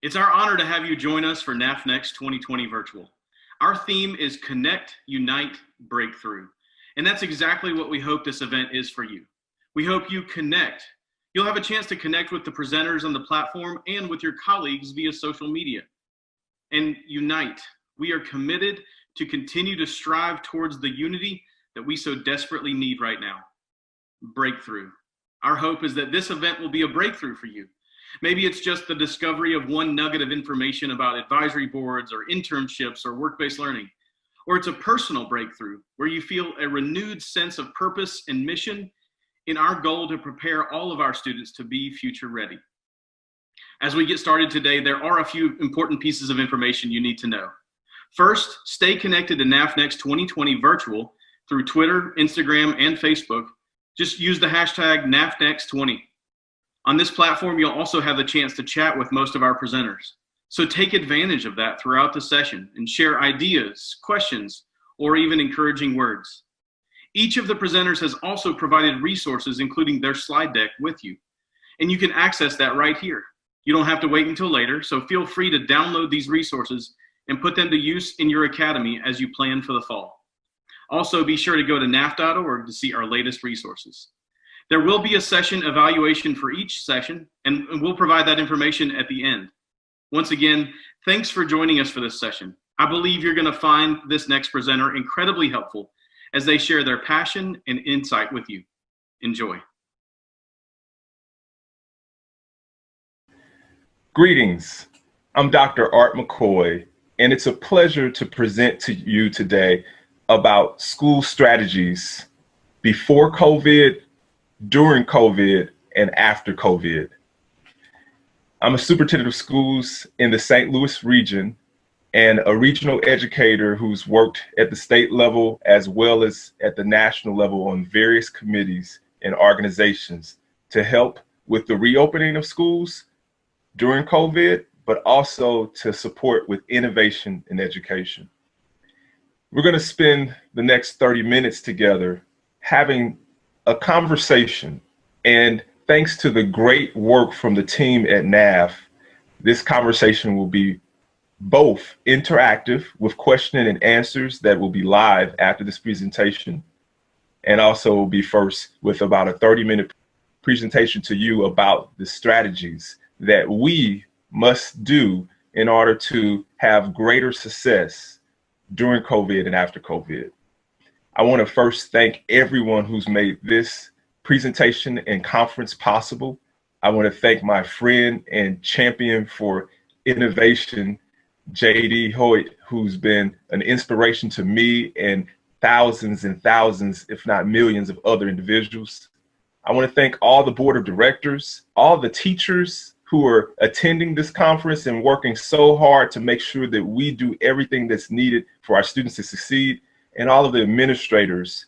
It's our honor to have you join us for NAF Next 2020 Virtual. Our theme is Connect, Unite, Breakthrough. And that's exactly what we hope this event is for you. We hope you connect. You'll have a chance to connect with the presenters on the platform and with your colleagues via social media. And unite. We are committed to continue to strive towards the unity that we so desperately need right now. Breakthrough. Our hope is that this event will be a breakthrough for you. Maybe it's just the discovery of one nugget of information about advisory boards or internships or work-based learning. Or it's a personal breakthrough where you feel a renewed sense of purpose and mission in our goal to prepare all of our students to be future ready. As we get started today, there are a few important pieces of information you need to know. First, stay connected to NAF Next 2020 Virtual through Twitter, Instagram, and Facebook. Just use the hashtag NAFNext20. On this platform, you'll also have the chance to chat with most of our presenters. So take advantage of that throughout the session and share ideas, questions, or even encouraging words. Each of the presenters has also provided resources, including their slide deck, with you. And you can access that right here. You don't have to wait until later, so feel free to download these resources and put them to use in your academy as you plan for the fall. Also, be sure to go to naf.org to see our latest resources. There will be a session evaluation for each session, and we'll provide that information at the end. Once again, thanks for joining us for this session. I believe you're going to find this next presenter incredibly helpful as they share their passion and insight with you. Enjoy. Greetings, I'm Dr. Art McCoy, and it's a pleasure to present to you today about school strategies before COVID, during COVID, and after COVID. I'm a superintendent of schools in the St. Louis region and a regional educator who's worked at the state level as well as at the national level on various committees and organizations to help with the reopening of schools during COVID, but also to support with innovation in education. We're going to spend the next 30 minutes together having a conversation, and thanks to the great work from the team at NAF, this conversation will be both interactive with question and answers that will be live after this presentation, and also will be first with about a 30-minute presentation to you about the strategies that we must do in order to have greater success during COVID and after COVID. I want to first thank everyone who's made this presentation and conference possible. I want to thank my friend and champion for innovation, J.D. Hoyt, who's been an inspiration to me and thousands and thousands, if not millions of other individuals. I want to thank all the board of directors, all the teachers who are attending this conference and working so hard to make sure that we do everything that's needed for our students to succeed, and all of the administrators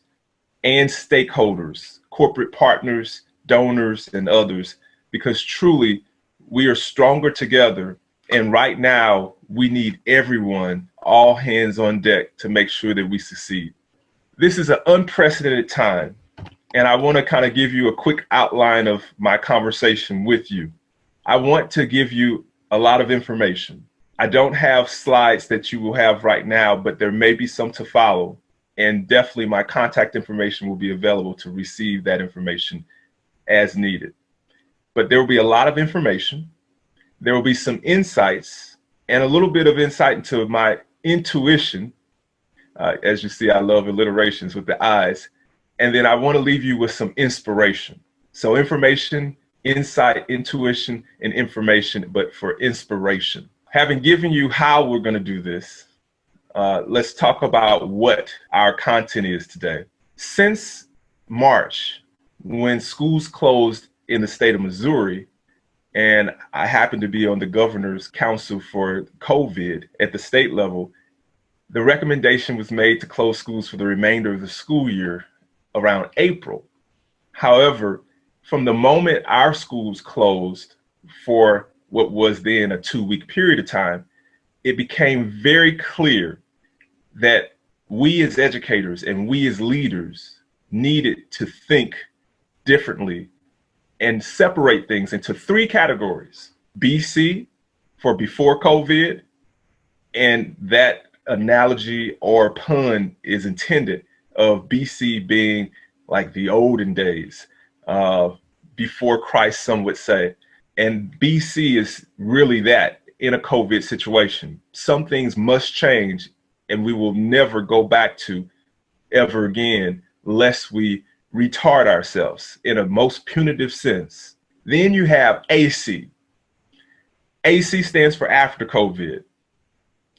and stakeholders, corporate partners, donors, and others, because truly we are stronger together. And right now we need everyone, all hands on deck to make sure that we succeed. This is an unprecedented time, and I want to kind of give you a quick outline of my conversation with you. I want to give you a lot of information. I don't have slides that you will have right now, but there may be some to follow. And definitely my contact information will be available to receive that information as needed. But there will be a lot of information. There will be some insights and a little bit of insight into my intuition. As you see, I love alliterations with the eyes. And then I want to leave you with some inspiration. So information, insight, intuition, and information, but for inspiration. Having given you how we're going to do this, let's talk about what our content is today. Since March, when schools closed in the state of Missouri, and I happen to be on the governor's council for COVID at the state level, the recommendation was made to close schools for the remainder of the school year around April. However, from the moment our schools closed for what was then a 2-week period of time, it became very clear that we as educators and we as leaders needed to think differently and separate things into 3 categories: BC, for before COVID, and that analogy or pun is intended of BC being like the olden days, before Christ, some would say. And BC is really that in a COVID situation. Some things must change, and we will never go back to ever again, lest we retard ourselves in a most punitive sense. Then you have AC. AC stands for after COVID.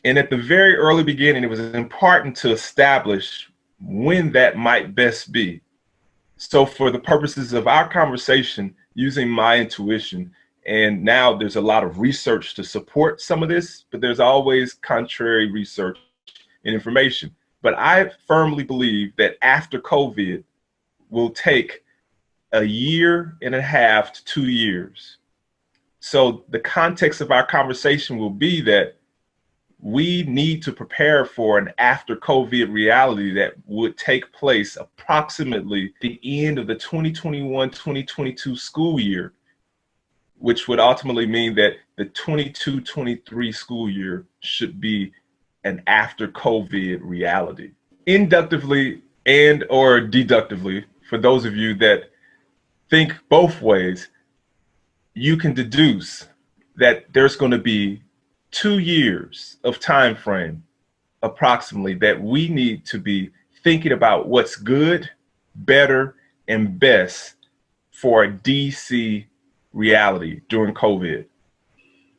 And at the very early beginning, it was important to establish when that might best be. So for the purposes of our conversation, using my intuition, and now there's a lot of research to support some of this, but there's always contrary research and information. But I firmly believe that after COVID will take a year and a half to 2 years. So the context of our conversation will be that we need to prepare for an after COVID reality that would take place approximately the end of the 2021-2022 school year, which would ultimately mean that the 22-23 school year should be an after COVID reality. Inductively and or deductively, for those of you that think both ways, you can deduce that there's going to be 2 years of time frame approximately that we need to be thinking about what's good, better, and best for a DC reality during COVID.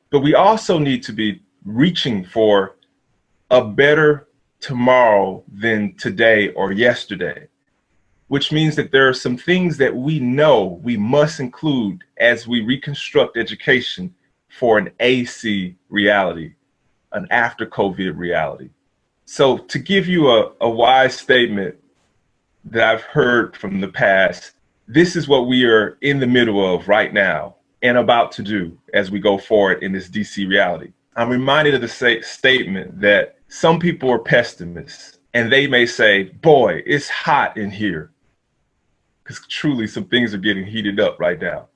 But we also need to be reaching for a better tomorrow than today or yesterday, which means that there are some things that we know we must include as we reconstruct education for an AC reality, an after COVID reality. So to give you a wise statement that I've heard from the past, this is what we are in the middle of right now and about to do as we go forward in this DC reality. I'm reminded of the statement that some people are pessimists and they may say, boy, it's hot in here. Because truly some things are getting heated up right now.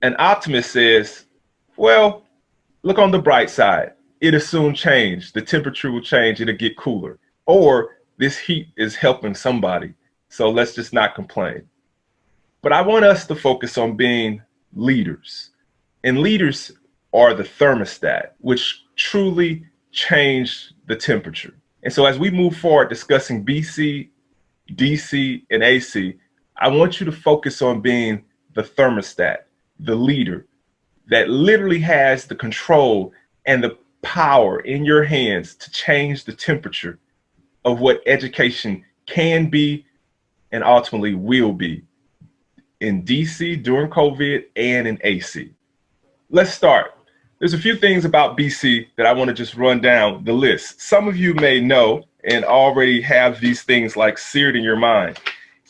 An optimist says, well, look on the bright side. It'll soon change. The temperature will change. It'll get cooler. Or this heat is helping somebody. So let's just not complain. But I want us to focus on being leaders. And leaders are the thermostat, which truly change the temperature. And so as we move forward discussing BC, DC, and AC, I want you to focus on being the thermostat, the leader that literally has the control and the power in your hands to change the temperature of what education can be and ultimately will be in DC during COVID and in AC. Let's start. There's a few things about BC that I want to just run down the list. Some of you may know and already have these things like seared in your mind.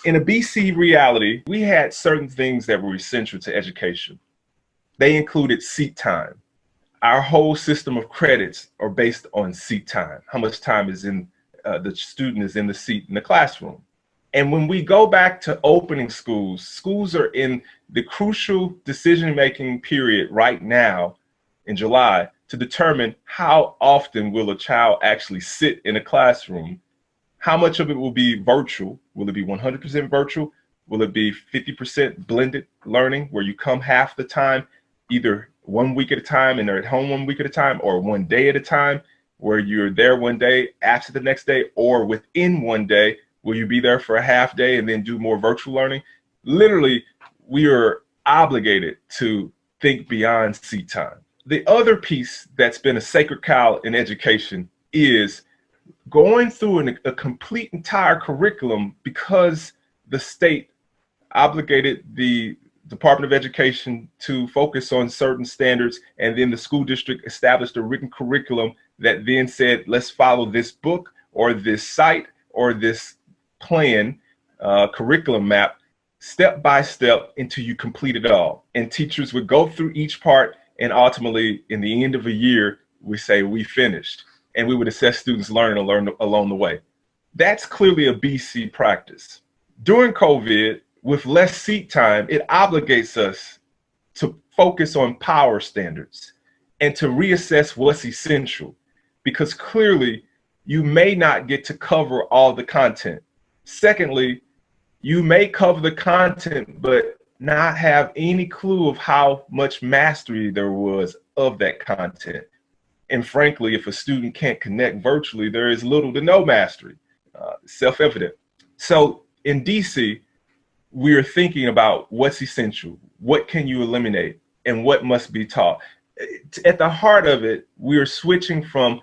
In a BC reality, we had certain things that were essential to education. They included seat time. Our whole system of credits are based on seat time, how much time is in the student is in the seat in the classroom. And when we go back to opening schools, schools are in the crucial decision-making period right now in July to determine how often will a child actually sit in a classroom. How much of it will be virtual? Will it be 100% virtual? Will it be 50% blended learning where you come half the time, either 1 week at a time and they're at home 1 week at a time, or 1 day at a time where you're there 1 day, after the next day, or within 1 day, will you be there for a half day and then do more virtual learning? Literally, we are obligated to think beyond seat time. The other piece that's been a sacred cow in education is going through a complete entire curriculum because the state obligated the Department of Education to focus on certain standards, and then the school district established a written curriculum that then said, let's follow this book or this site or this plan, curriculum map, step by step until you complete it all. And teachers would go through each part, and ultimately, in the end of a year, we say we finished, and we would assess students' learning along the way. That's clearly a BC practice. During COVID, with less seat time, it obligates us to focus on power standards. and to reassess what's essential, because clearly you may not get to cover all the content. Secondly, you may cover the content, but not have any clue of how much mastery there was of that content. And frankly, if a student can't connect virtually, there is little to no mastery, self-evident. So in DC, we are thinking about what's essential, what can you eliminate, and what must be taught. At the heart of it, we are switching from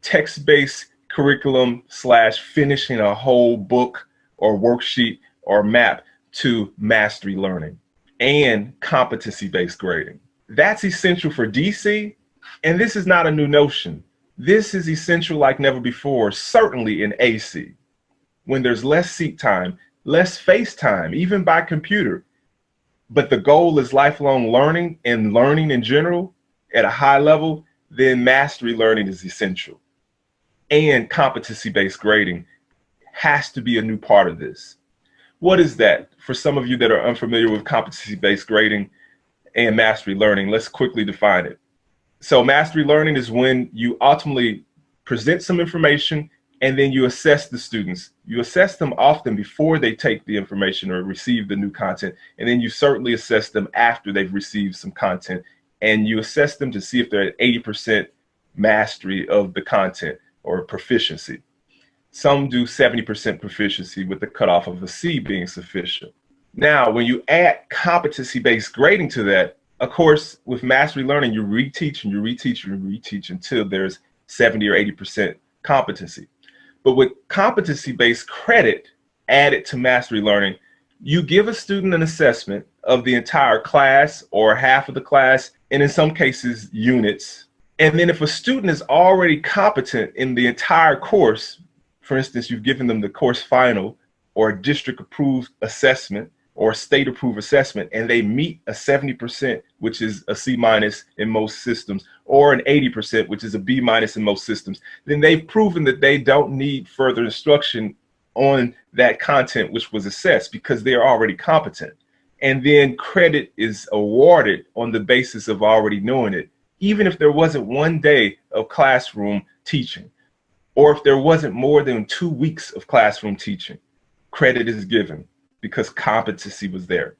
text-based curriculum / finishing a whole book or worksheet or map to mastery learning and competency-based grading. That's essential for DC, and this is not a new notion. This is essential like never before, certainly in AC, when there's less seat time, less face time, even by computer. But the goal is lifelong learning and learning in general at a high level, then mastery learning is essential. And competency-based grading has to be a new part of this. What is that? For some of you that are unfamiliar with competency-based grading and mastery learning, let's quickly define it. So mastery learning is when you ultimately present some information and then you assess the students. You assess them often before they take the information or receive the new content, and then you certainly assess them after they've received some content, and you assess them to see if they're at 80% mastery of the content or proficiency. Some do 70% proficiency with the cutoff of a C being sufficient. Now, when you add competency-based grading to that, of course, with mastery learning, you reteach and you reteach and you reteach until there's 70 or 80% competency. But with competency-based credit added to mastery learning, you give a student an assessment of the entire class or half of the class, and in some cases, units. And then if a student is already competent in the entire course, for instance, you've given them the course final or a district-approved assessment or state-approved assessment, and they meet a 70%, which is a C- in most systems, or an 80%, which is a B- in most systems, then they've proven that they don't need further instruction on that content which was assessed because they are already competent. And then credit is awarded on the basis of already knowing it, even if there wasn't one day of classroom teaching, or if there wasn't more than 2 weeks of classroom teaching, credit is given because competency was there.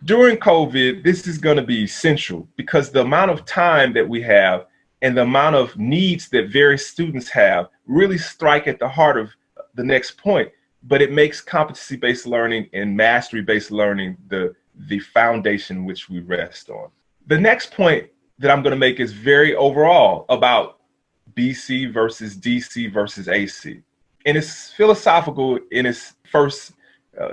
During COVID, this is going to be essential because the amount of time that we have and the amount of needs that various students have really strike at the heart of the next point, but it makes competency-based learning and mastery-based learning the foundation which we rest on. The next point that I'm going to make is very overall about BC versus DC versus AC. And it's philosophical in its first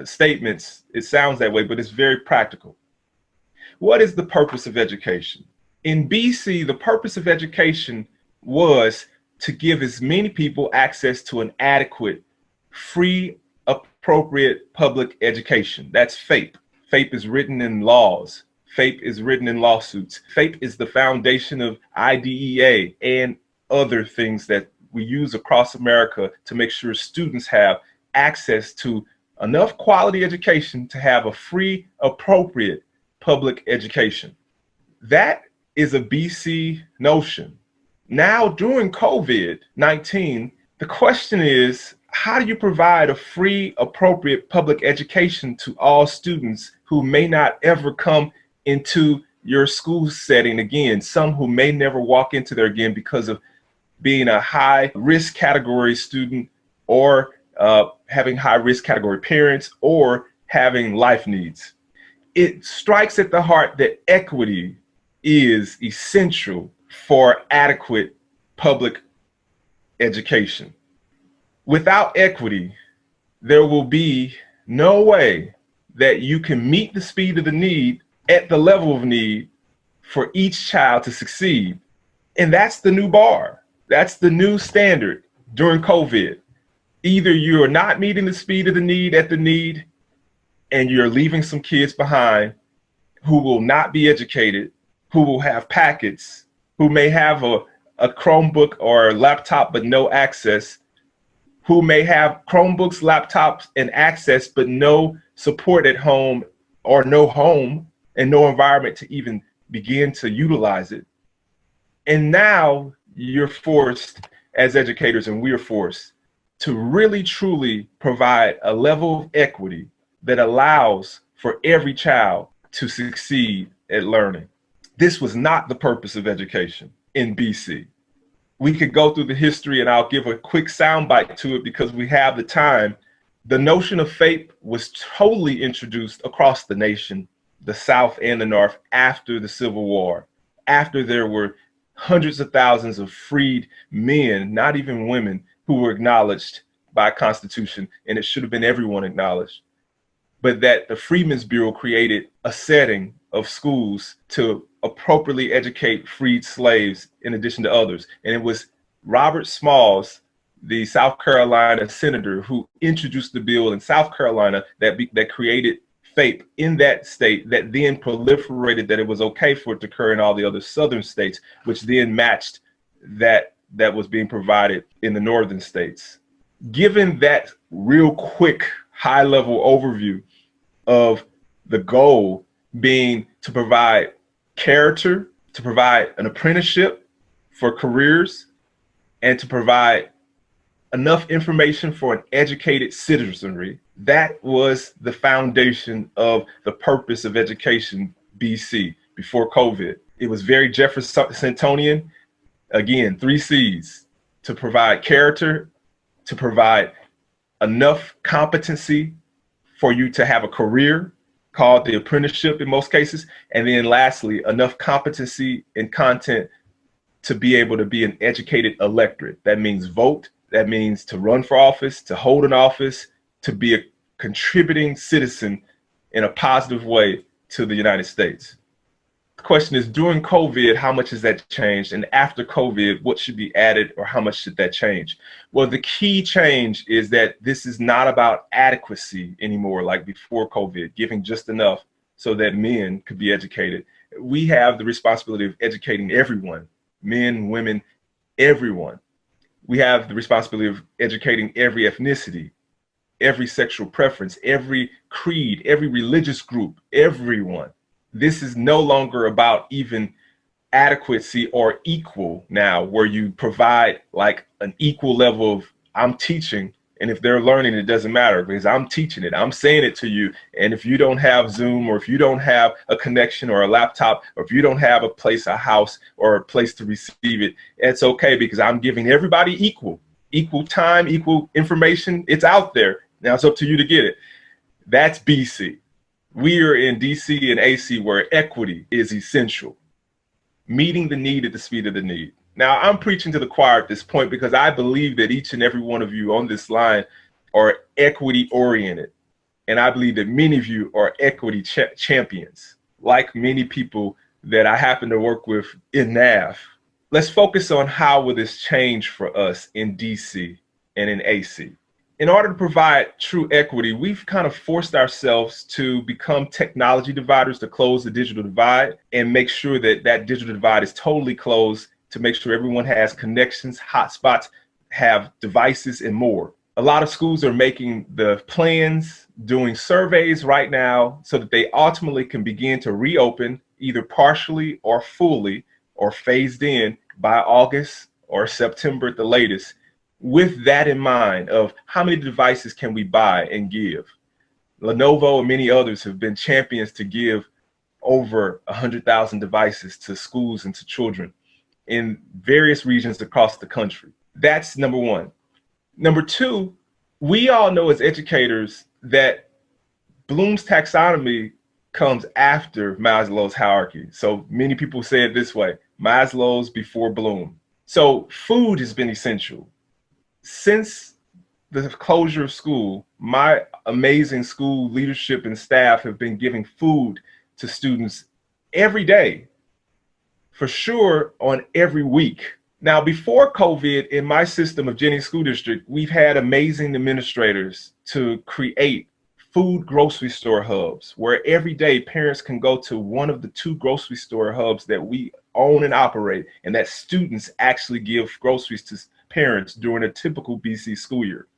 statements. It sounds that way, but it's very practical. What is the purpose of education? In BC, the purpose of education was to give as many people access to an adequate, free, appropriate public education. That's FAPE. FAPE is written in laws. FAPE is written in lawsuits. FAPE is the foundation of IDEA and other things that we use across America to make sure students have access to enough quality education to have a free, appropriate public education. That is a BC notion. Now, during COVID-19, the question is, how do you provide a free, appropriate public education to all students who may not ever come into your school setting again, some who may never walk into there again because of being a high risk category student or having high risk category parents or having life needs? It strikes at the heart that equity is essential for adequate public education. Without equity, there will be no way that you can meet the speed of the need at the level of need for each child to succeed. And that's the new bar. That's the new standard during COVID. Either you are not meeting the speed of the need at the need, and you're leaving some kids behind who will not be educated, who will have packets, who may have a Chromebook or a laptop but no access, who may have Chromebooks, laptops, and access but no support at home or no home and no environment to even begin to utilize it. And now you're forced as educators, and we're forced to really truly provide a level of equity that allows for every child to succeed at learning. This was not the purpose of education in BC. We could go through the history, and I'll give a quick soundbite to it because we have the time. The notion of FAPE was totally introduced across the nation, the South and the North, after the Civil War, after there were hundreds of thousands of freed men, not even women, who were acknowledged by Constitution, and it should have been everyone acknowledged. But that the Freedmen's Bureau created a setting of schools to appropriately educate freed slaves in addition to others. And it was Robert Smalls, the South Carolina senator, who introduced the bill in South Carolina that created FAPE in that state, that then proliferated that it was okay for it to occur in all the other southern states, which then matched that was being provided in the northern states. Given that real quick high level overview of the goal being to provide character, to provide an apprenticeship for careers, and to provide enough information for an educated citizenry, that was the foundation of the purpose of education BC before COVID. It was very Jeffersonian. Again, 3 C's: to provide character, to provide enough competency for you to have a career, called the apprenticeship in most cases, and then lastly, enough competency and content to be able to be an educated electorate. That means vote, that means to run for office, to hold an office, to be a contributing citizen in a positive way to the United States. The question is, during COVID, how much has that changed? And after COVID, what should be added, or how much should that change? Well, the key change is that this is not about adequacy anymore, like before COVID, giving just enough so that men could be educated. We have the responsibility of educating everyone, men, women, everyone. We have the responsibility of educating every ethnicity, every sexual preference, every creed, every religious group, everyone. This is no longer about even adequacy or equal now, where you provide like an equal level of, I'm teaching, and if they're learning, it doesn't matter because I'm teaching it, I'm saying it to you. And if you don't have Zoom, or if you don't have a connection or a laptop, or if you don't have a place, a house, or a place to receive it, it's okay because I'm giving everybody equal time, equal information. It's out there. Now it's up to you to get it. That's BC. We are in DC and AC, where equity is essential, meeting the need at the speed of the need. Now, I'm preaching to the choir at this point because I believe that each and every one of you on this line are equity oriented. And I believe that many of you are equity champions, like many people that I happen to work with in NAV. Let's focus on how will this change for us in DC and in AC. In order to provide true equity, we've kind of forced ourselves to become technology dividers, to close the digital divide and make sure that that digital divide is totally closed, to make sure everyone has connections, hotspots, have devices, and more. A lot of schools are making the plans, doing surveys right now so that they ultimately can begin to reopen either partially or fully or phased in by August or September at the latest, with that in mind of how many devices can we buy and give. Lenovo and many others have been champions to give over 100,000 devices to schools and to children in various regions across the country. That's number one. Number two, we all know as educators that Bloom's taxonomy comes after Maslow's hierarchy. So many people say it this way: Maslow's before Bloom. So food has been essential. Since the closure of school, my amazing school leadership and staff have been giving food to students every day, for sure on every week. Now, before COVID, in my system of Jennings School District, we've had amazing administrators to create food grocery store hubs, where every day parents can go to one of the 2 grocery store hubs that we own and operate, and that students actually give groceries to parents during a typical BC school year.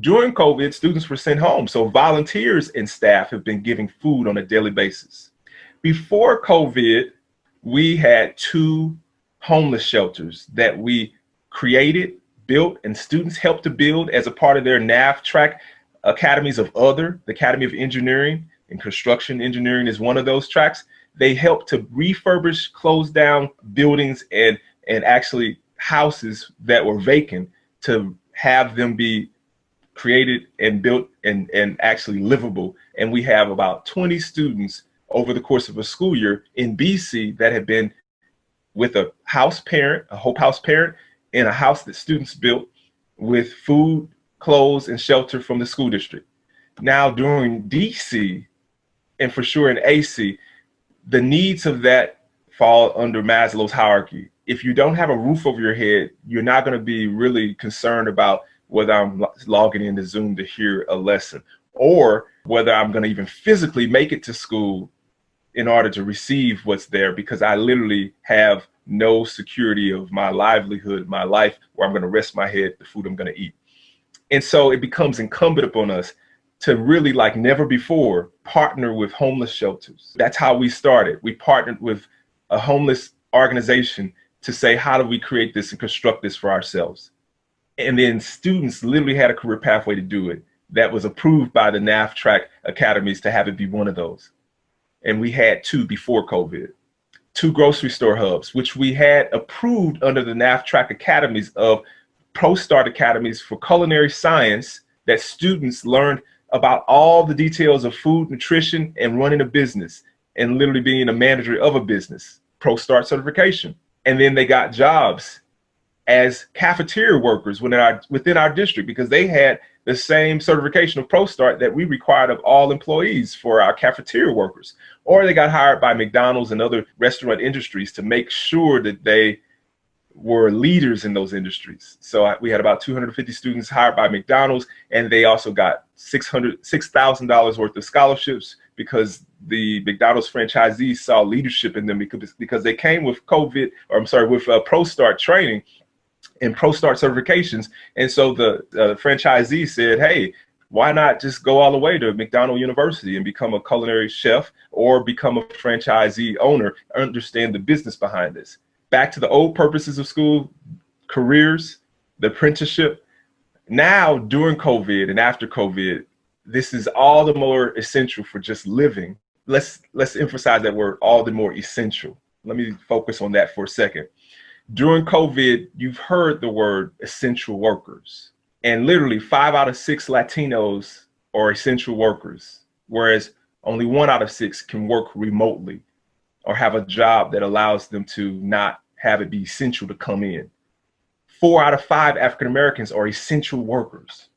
During COVID, students were sent home, so volunteers and staff have been giving food on a daily basis. Before COVID, we had 2 homeless shelters that we created, built, and students helped to build as a part of their NAF track academies of other. The Academy of Engineering and Construction Engineering is one of those tracks. They helped to refurbish, close down buildings and actually houses that were vacant to have them be created and built and actually livable. And we have about 20 students over the course of a school year in BC that have been with a house parent, a Hope House parent, in a house that students built with food, clothes, and shelter from the school district. Now during DC, and for sure in AC, the needs of that fall under Maslow's hierarchy. If you don't have a roof over your head, you're not going to be really concerned about whether I'm logging into Zoom to hear a lesson, or whether I'm going to even physically make it to school in order to receive what's there, because I literally have no security of my livelihood, my life, where I'm going to rest my head, the food I'm going to eat. And so it becomes incumbent upon us to really, like never before, partner with homeless shelters. That's how we started. We partnered with a homeless organization to say, how do we create this and construct this for ourselves? And then students literally had a career pathway to do it that was approved by the NAF track academies to have it be one of those. And we had 2 before COVID, 2 grocery store hubs, which we had approved under the NAF track academies of ProStart academies for culinary science, that students learned about all the details of food, nutrition, and running a business, and literally being a manager of a business, ProStart certification. And then they got jobs as cafeteria workers within our district, because they had the same certification of ProStart that we required of all employees for our cafeteria workers. Or they got hired by McDonald's and other restaurant industries to make sure that they were leaders in those industries. So we had about 250 students hired by McDonald's, and they also got $6,000 worth of scholarships because the McDonald's franchisees saw leadership in them, because they came with with ProStart training and ProStart certifications. And so the franchisee said, hey, why not just go all the way to McDonald University and become a culinary chef, or become a franchisee owner, understand the business behind this? Back to the old purposes of school, careers, the apprenticeship. Now, during COVID and after COVID, this is all the more essential for just living. Let's emphasize that word, all the more essential. Let me focus on that for a second. During COVID, you've heard the word essential workers, and literally 5 out of 6 Latinos are essential workers, whereas only 1 out of 6 can work remotely or have a job that allows them to not have it be essential to come in. 4 out of 5 African Americans are essential workers.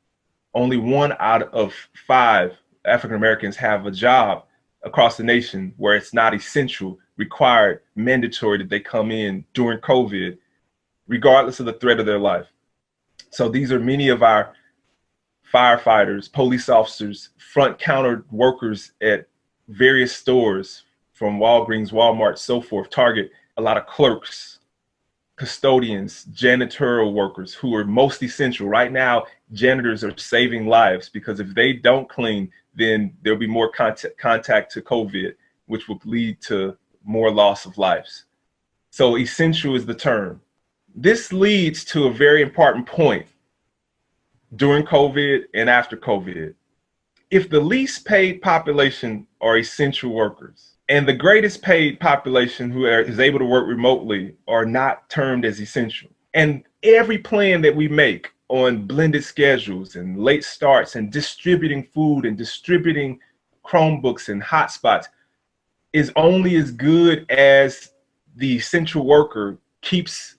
Only 1 out of 5 African Americans have a job across the nation where it's not essential, required, mandatory that they come in during COVID, regardless of the threat of their life. So these are many of our firefighters, police officers, front counter workers at various stores, from Walgreens, Walmart, so forth, Target, a lot of clerks, custodians, janitorial workers who are most essential. Right now, janitors are saving lives, because if they don't clean, then there'll be more contact to COVID, which will lead to more loss of lives. So essential is the term. This leads to a very important point during COVID and after COVID. If the least paid population are essential workers, and the greatest paid population who is able to work remotely are not termed as essential, and every plan that we make on blended schedules and late starts and distributing food and distributing Chromebooks and hotspots is only as good as the essential worker keeps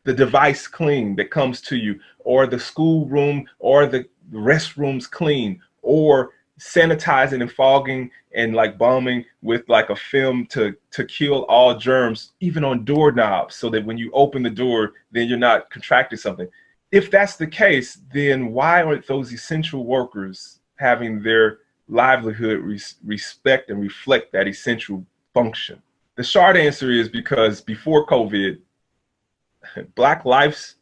the device clean that comes to you, or the schoolroom or the restrooms clean, or sanitizing and fogging and like bombing with like a film to kill all germs, even on doorknobs, so that when you open the door, then you're not contracting something. If that's the case, then why aren't those essential workers having their livelihood respect and reflect that essential function? The short answer is because before COVID, Black lives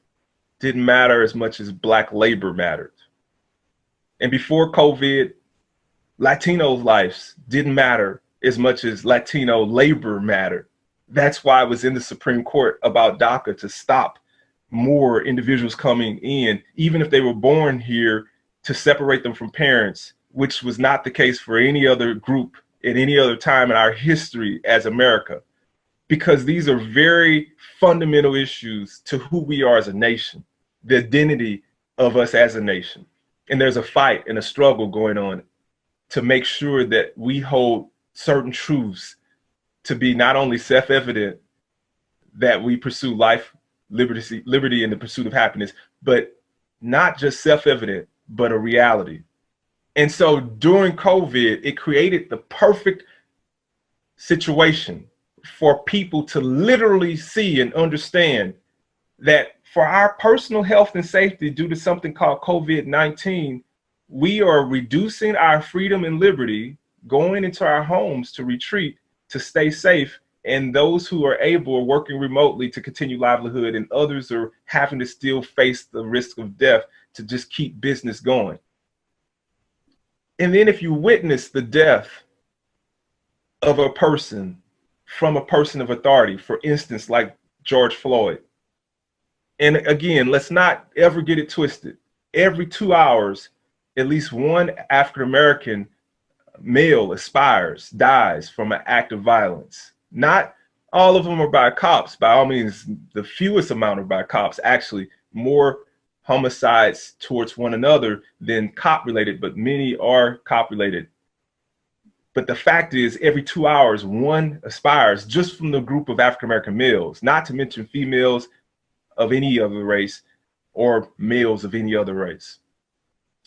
didn't matter as much as Black labor mattered. And before COVID, Latino lives didn't matter as much as Latino labor mattered. That's why it was in the Supreme Court about DACA to stop more individuals coming in, even if they were born here, to separate them from parents, which was not the case for any other group at any other time in our history as America, because these are very fundamental issues to who we are as a nation, the identity of us as a nation. And there's a fight and a struggle going on to make sure that we hold certain truths to be not only self-evident, that we pursue life, liberty, and the pursuit of happiness, but not just self-evident, but a reality. And so during COVID, it created the perfect situation for people to literally see and understand that for our personal health and safety due to something called COVID-19, we are reducing our freedom and liberty, going into our homes to retreat, to stay safe, and those who are able are working remotely to continue livelihood, and others are having to still face the risk of death to just keep business going. And then if you witness the death of a person from a person of authority, for instance, like George Floyd, and again, let's not ever get it twisted. Every 2 hours, at least one African-American male dies from an act of violence. Not all of them are by cops. By all means, the fewest amount are by cops. Actually, more homicides towards one another than cop related, but many are cop related. But the fact is, every 2 hours, one aspires, just from the group of African-American males, not to mention females of any other race or males of any other race.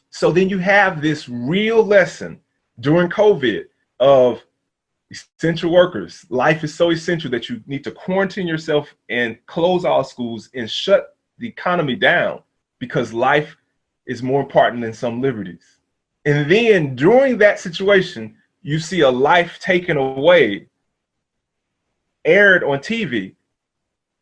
So then you have this real lesson during COVID of essential workers. Life is so essential that you need to quarantine yourself and close all schools and shut the economy down, because life is more important than some liberties. And then during that situation, you see a life taken away, aired on TV,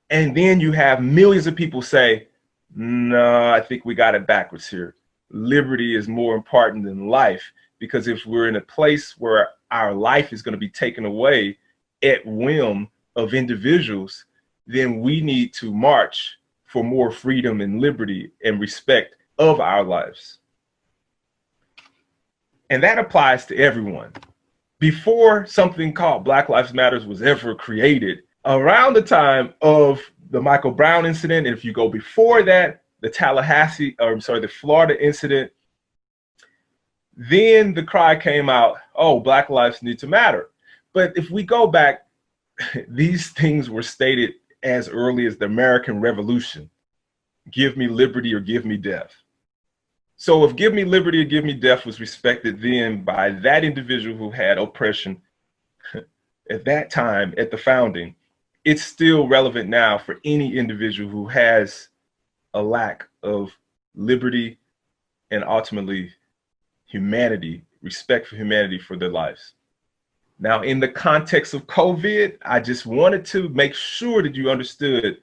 and then you have millions of people say, no, I think we got it backwards here. Liberty is more important than life, because if we're in a place where our life is going to be taken away at whim of individuals, then we need to march for more freedom and liberty and respect of our lives. And that applies to everyone. Before something called Black Lives Matters was ever created, around the time of the Michael Brown incident, and if you go before that, the Florida incident, then the cry came out, oh, Black lives need to matter. But if we go back, these things were stated as early as the American Revolution. Give me liberty or give me death. So if give me liberty or give me death was respected then by that individual who had oppression at that time, at the founding, it's still relevant now for any individual who has a lack of liberty and ultimately humanity, respect for humanity for their lives. Now, in the context of COVID, I just wanted to make sure that you understood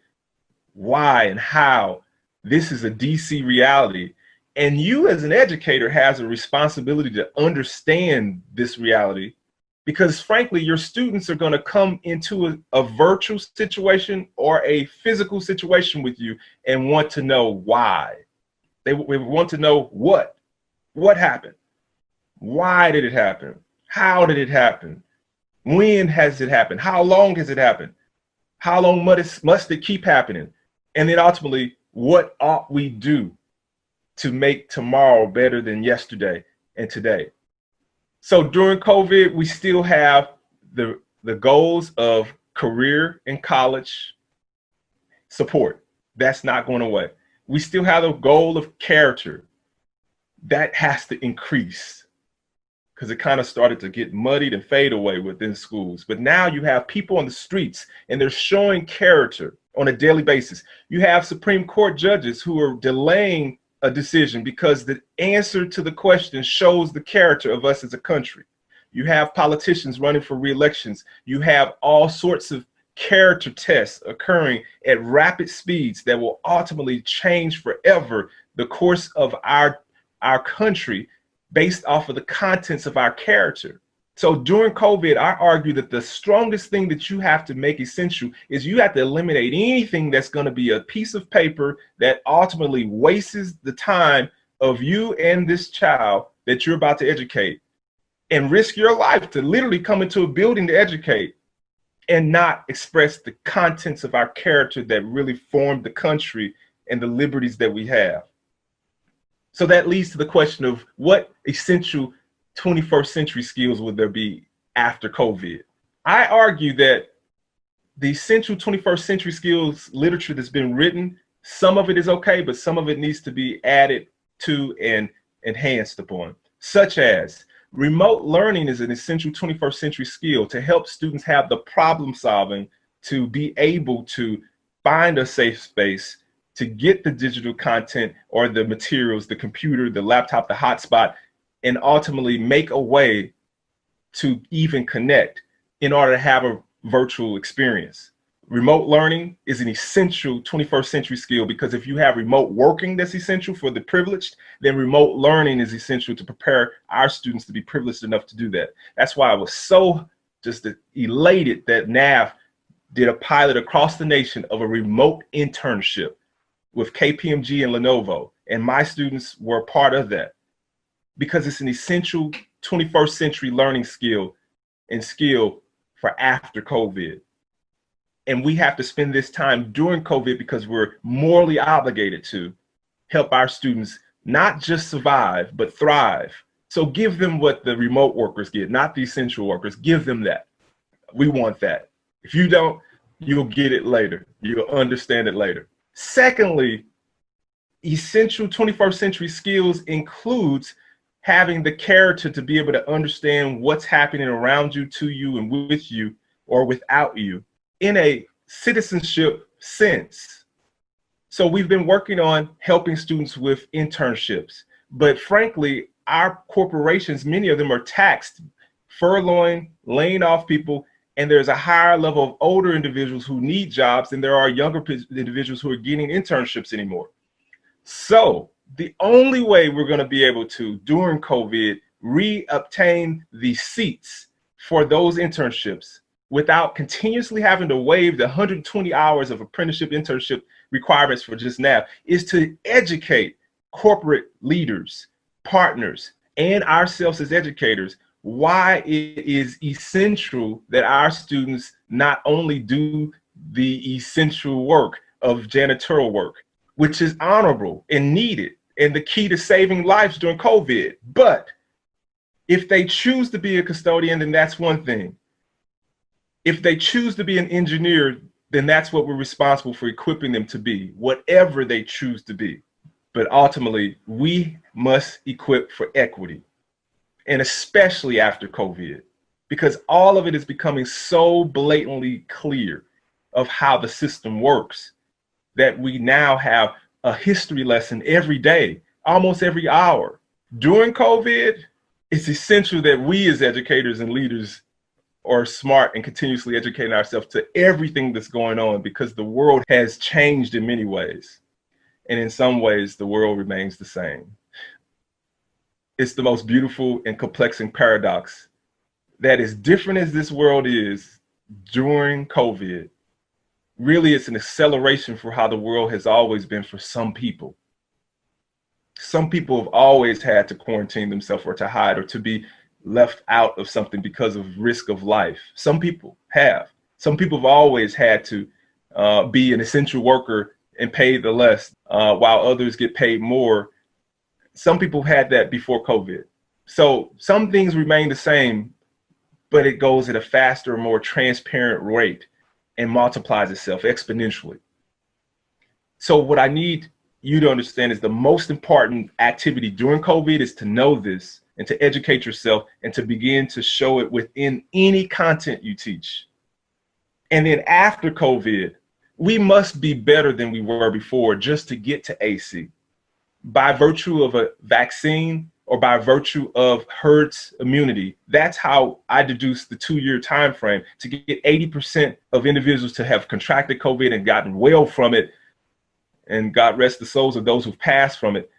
why and how this is a DC reality. And you as an educator has a responsibility to understand this reality, because frankly, your students are going to come into a virtual situation or a physical situation with you and want to know why. They want to know what happened? Why did it happen? How did it happen? When has it happened? How long has it happened? How long must it keep happening? And then ultimately, what ought we do to make tomorrow better than yesterday and today? So during COVID, we still have the goals of career and college support. That's not going away. We still have the goal of character. That has to increase, because it kind of started to get muddied and fade away within schools. But now you have people on the streets and they're showing character on a daily basis. You have Supreme Court judges who are delaying a decision because the answer to the question shows the character of us as a country. You have politicians running for re-elections. You have all sorts of character tests occurring at rapid speeds that will ultimately change forever the course of our country based off of the contents of our character. So during COVID, I argue that the strongest thing that you have to make essential is you have to eliminate anything that's going to be a piece of paper that ultimately wastes the time of you and this child that you're about to educate, and risk your life to literally come into a building to educate and not express the contents of our character that really formed the country and the liberties that we have. So that leads to the question of what essential 21st century skills would there be after COVID? I argue that the essential 21st century skills literature that's been written, some of it is okay, but some of it needs to be added to and enhanced upon, such as remote learning is an essential 21st century skill to help students have the problem solving to be able to find a safe space to get the digital content or the materials, the computer, the laptop, the hotspot, and ultimately make a way to even connect in order to have a virtual experience. Remote learning is an essential 21st century skill because if you have remote working that's essential for the privileged, then remote learning is essential to prepare our students to be privileged enough to do that. That's why I was so just elated that NAF did a pilot across the nation of a remote internship with KPMG and Lenovo, and my students were a part of that because it's an essential 21st century learning skill and skill for after COVID. And we have to spend this time during COVID because we're morally obligated to help our students not just survive, but thrive. So give them what the remote workers get, not the essential workers. Give them that. We want that. If you don't, you'll get it later. You'll understand it later. Secondly, essential 21st century skills includes having the character to be able to understand what's happening around you, to you, and with you, or without you, in a citizenship sense. So we've been working on helping students with internships, but frankly, our corporations, many of them are taxed, furloughing, laying off people, and there's a higher level of older individuals who need jobs than there are younger individuals who are getting internships anymore. So the only way we're going to be able to, during COVID, re-obtain the seats for those internships without continuously having to waive the 120 hours of apprenticeship internship requirements for just now is to educate corporate leaders, partners, and ourselves as educators why it is essential that our students not only do the essential work of janitorial work, which is honorable and needed and the key to saving lives during COVID, but if they choose to be a custodian, then that's one thing. If they choose to be an engineer, then that's what we're responsible for equipping them to be, whatever they choose to be. But ultimately, we must equip for equity, and especially after COVID, because all of it is becoming so blatantly clear of how the system works that we now have a history lesson every day, almost every hour. During COVID, it's essential that we as educators and leaders are smart and continuously educating ourselves to everything that's going on because the world has changed in many ways. And in some ways, the world remains the same. It's the most beautiful and complexing paradox that as different as this world is during COVID, really it's an acceleration for how the world has always been for some people. Some people have always had to quarantine themselves or to hide or to be left out of something because of risk of life. Some people have. Some people have always had to be an essential worker and pay the less while others get paid more. Some people had that before COVID. So some things remain the same, but it goes at a faster, more transparent rate and multiplies itself exponentially. So what I need you to understand is the most important activity during COVID is to know this and to educate yourself and to begin to show it within any content you teach. And then after COVID, we must be better than we were before just to get to AC. By virtue of a vaccine or by virtue of herd immunity, that's how I deduced the 2-year time frame to get 80% of individuals to have contracted COVID and gotten well from it, and God rest the souls of those who've passed from it.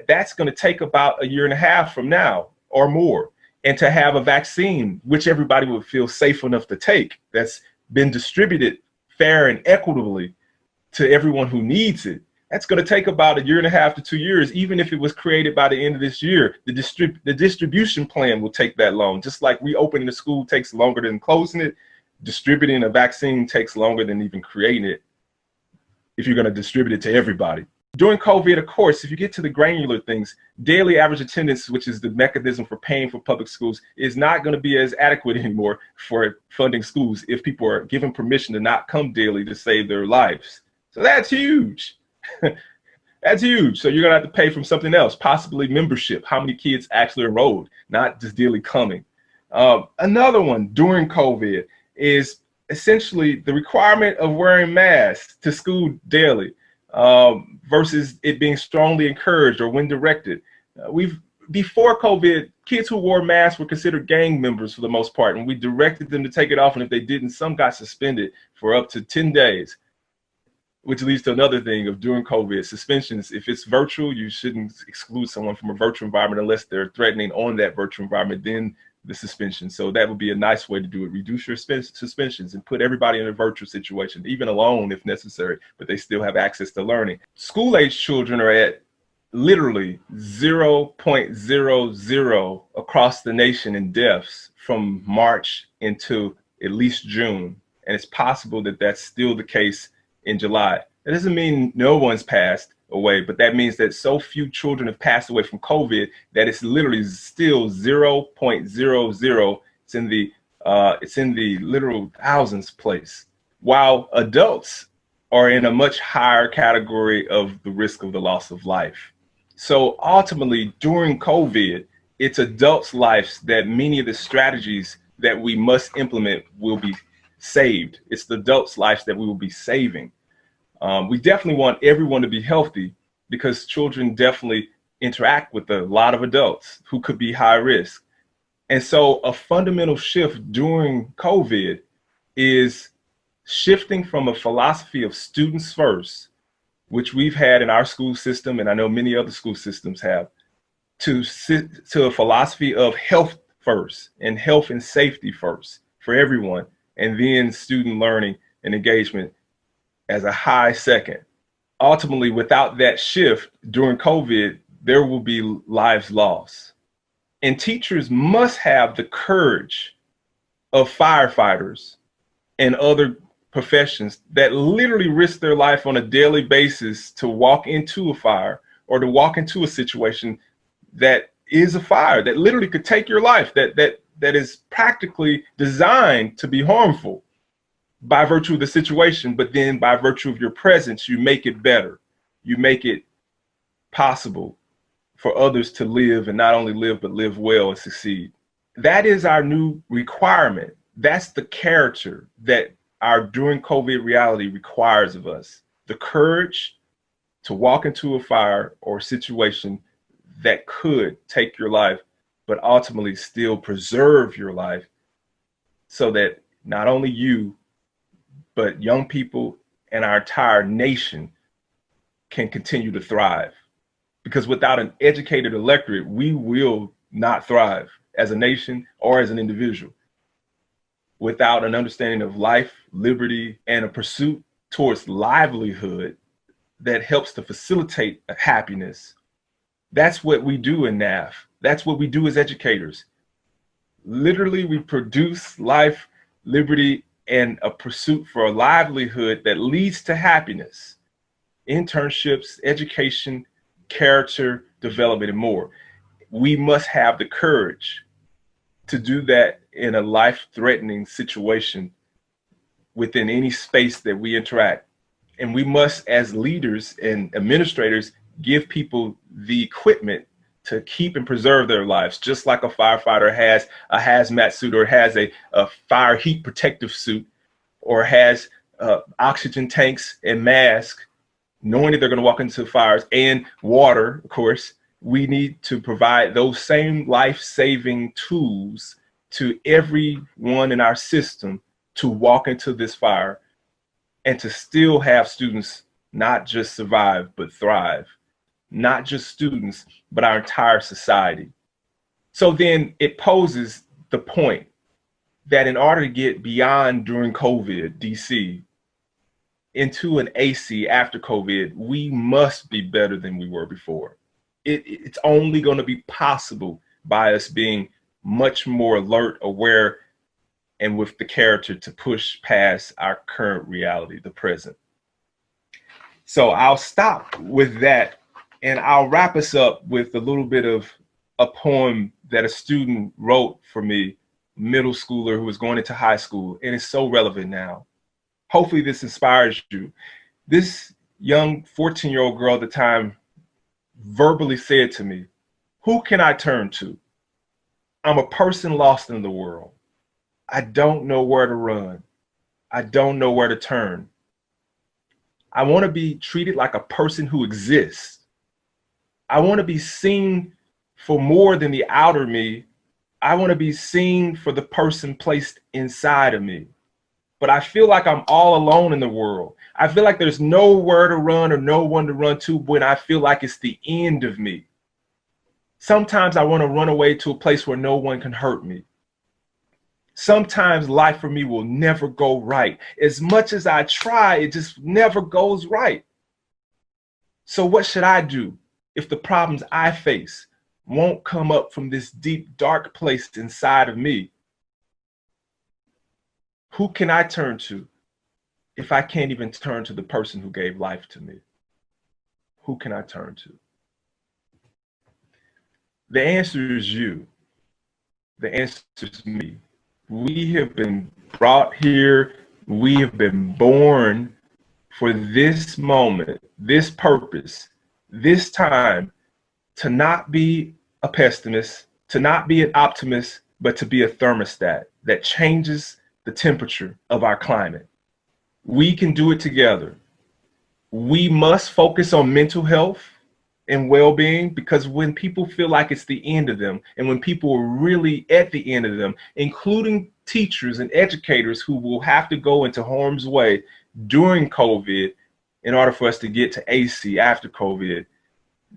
That's going to take about 1.5 years from now or more. and to have a vaccine, which everybody would feel safe enough to take, that's been distributed fair and equitably to everyone who needs it. That's going to take about 1.5 to 2 years, even if it was created by the end of this year. The distribution plan will take that long. Just like reopening the school takes longer than closing it, distributing a vaccine takes longer than even creating it if you're going to distribute it to everybody. During COVID, of course, if you get to the granular things, daily average attendance, which is the mechanism for paying for public schools, is not going to be as adequate anymore for funding schools if people are given permission to not come daily to save their lives. So that's huge. That's huge. So you're going to have to pay from something else, possibly membership, how many kids actually enrolled, not just daily coming. Another one during COVID is essentially the requirement of wearing masks to school daily. Versus it being strongly encouraged or when directed. Before COVID, kids who wore masks were considered gang members for the most part, and we directed them to take it off, and if they didn't, some got suspended for up to 10 days, which leads to another thing of during COVID, suspensions. If it's virtual, you shouldn't exclude someone from a virtual environment unless they're threatening on that virtual environment, then the suspension. So that would be a nice way to do it. Reduce your suspensions and put everybody in a virtual situation, even alone if necessary, but they still have access to learning. School-age children are at literally 0.00 across the nation in deaths from March into at least June. And it's possible that that's still the case in July. That doesn't mean no one's passed away, but that means that so few children have passed away from COVID that it's literally still 0.00. It's in the literal thousands place, while adults are in a much higher category of the risk of the loss of life. So ultimately, during COVID, it's adults' lives that many of the strategies that we must implement will be saved. It's the adults' lives that we will be saving. We definitely want everyone to be healthy because children definitely interact with a lot of adults who could be high risk. And so a fundamental shift during COVID is shifting from a philosophy of students first, which we've had in our school system, and I know many other school systems have, to a philosophy of health first and health and safety first for everyone, and then student learning and engagement as a high second. Ultimately, without that shift during COVID, there will be lives lost. And teachers must have the courage of firefighters and other professions that literally risk their life on a daily basis to walk into a fire or to walk into a situation that is a fire that literally could take your life, that is practically designed to be harmful by virtue of the situation, but then by virtue of your presence, you make it better. You make it possible for others to live, and not only live, but live well and succeed. That is our new requirement. That's the character that our during COVID reality requires of us. The courage to walk into a fire or situation that could take your life, but ultimately still preserve your life so that not only you, but young people and our entire nation can continue to thrive. Because without an educated electorate, we will not thrive as a nation or as an individual. Without an understanding of life, liberty, and a pursuit towards livelihood that helps to facilitate happiness. That's what we do in NAF. That's what we do as educators. Literally, we produce life, liberty, and a pursuit for a livelihood that leads to happiness, internships, education, character development, and more. We must have the courage to do that in a life-threatening situation within any space that we interact. And we must, as leaders and administrators, give people the equipment to keep and preserve their lives, just like a firefighter has a hazmat suit or has a fire heat protective suit or has oxygen tanks and masks, knowing that they're going to walk into fires, and water, of course. We need to provide those same life-saving tools to everyone in our system to walk into this fire and to still have students not just survive, but thrive. Not just students, but our entire society. So then it poses the point that in order to get beyond during COVID, DC, into an AC after COVID, we must be better than we were before. It's only going to be possible by us being much more alert, aware, and with the character to push past our current reality, the present. So I'll stop with that, and I'll wrap us up with a little bit of a poem that a student wrote for me, middle schooler who was going into high school, and it's so relevant now. Hopefully this inspires you. This young 14-year-old girl at the time verbally said to me, "Who can I turn to? I'm a person lost in the world. I don't know where to run. I don't know where to turn. I want to be treated like a person who exists. I want to be seen for more than the outer me. I want to be seen for the person placed inside of me. But I feel like I'm all alone in the world. I feel like there's nowhere to run or no one to run to when I feel like it's the end of me. Sometimes I want to run away to a place where no one can hurt me. Sometimes life for me will never go right. As much as I try, it just never goes right. So what should I do if the problems I face won't come up from this deep, dark place inside of me? Who can I turn to if I can't even turn to the person who gave life to me? Who can I turn to?" The answer is you. The answer is me. We have been brought here. We have been born for this moment, this purpose, this time, to not be a pessimist, to not be an optimist, but to be a thermostat that changes the temperature of our climate. We can do it together. We must focus on mental health and well-being, because when people feel like it's the end of them, and when people are really at the end of them, including teachers and educators who will have to go into harm's way during COVID in order for us to get to AC after COVID,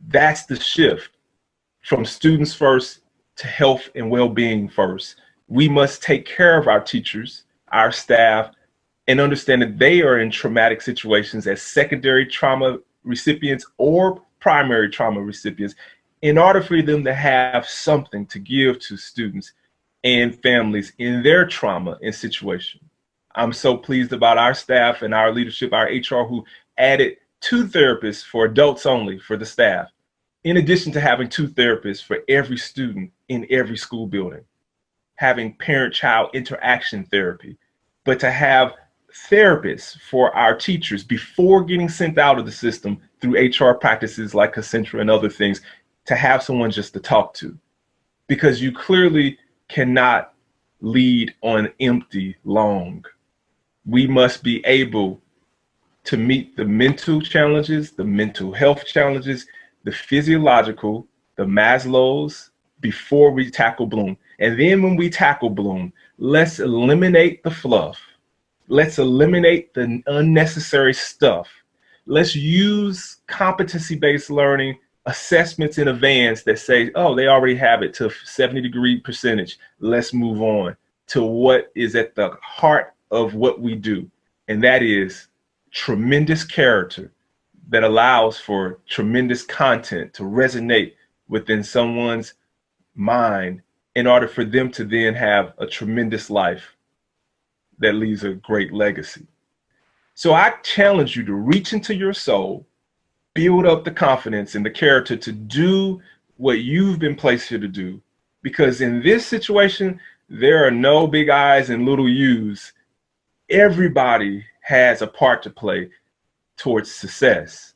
that's the shift from students first to health and well-being first. We must take care of our teachers, our staff, and understand that they are in traumatic situations as secondary trauma recipients or primary trauma recipients, in order for them to have something to give to students and families in their trauma and situation. I'm so pleased about our staff and our leadership, our HR, who added 2 therapists for adults only for the staff, in addition to having 2 therapists for every student in every school building, having parent-child interaction therapy, but to have therapists for our teachers before getting sent out of the system through HR practices like Concentra and other things, to have someone just to talk to. Because you clearly cannot lead on empty long. We must be able to meet the mental challenges, the mental health challenges, the physiological, the Maslow's, before we tackle Bloom. And then when we tackle Bloom, let's eliminate the fluff. Let's eliminate the unnecessary stuff. Let's use competency-based learning assessments in advance that say, oh, they already have it to 70% Let's move on to what is at the heart of what we do. And that is tremendous character that allows for tremendous content to resonate within someone's mind in order for them to then have a tremendous life that leaves a great legacy. So I challenge you to reach into your soul, build up the confidence and the character to do what you've been placed here to do. Because in this situation, there are no big I's and little U's. Everybody has a part to play towards success.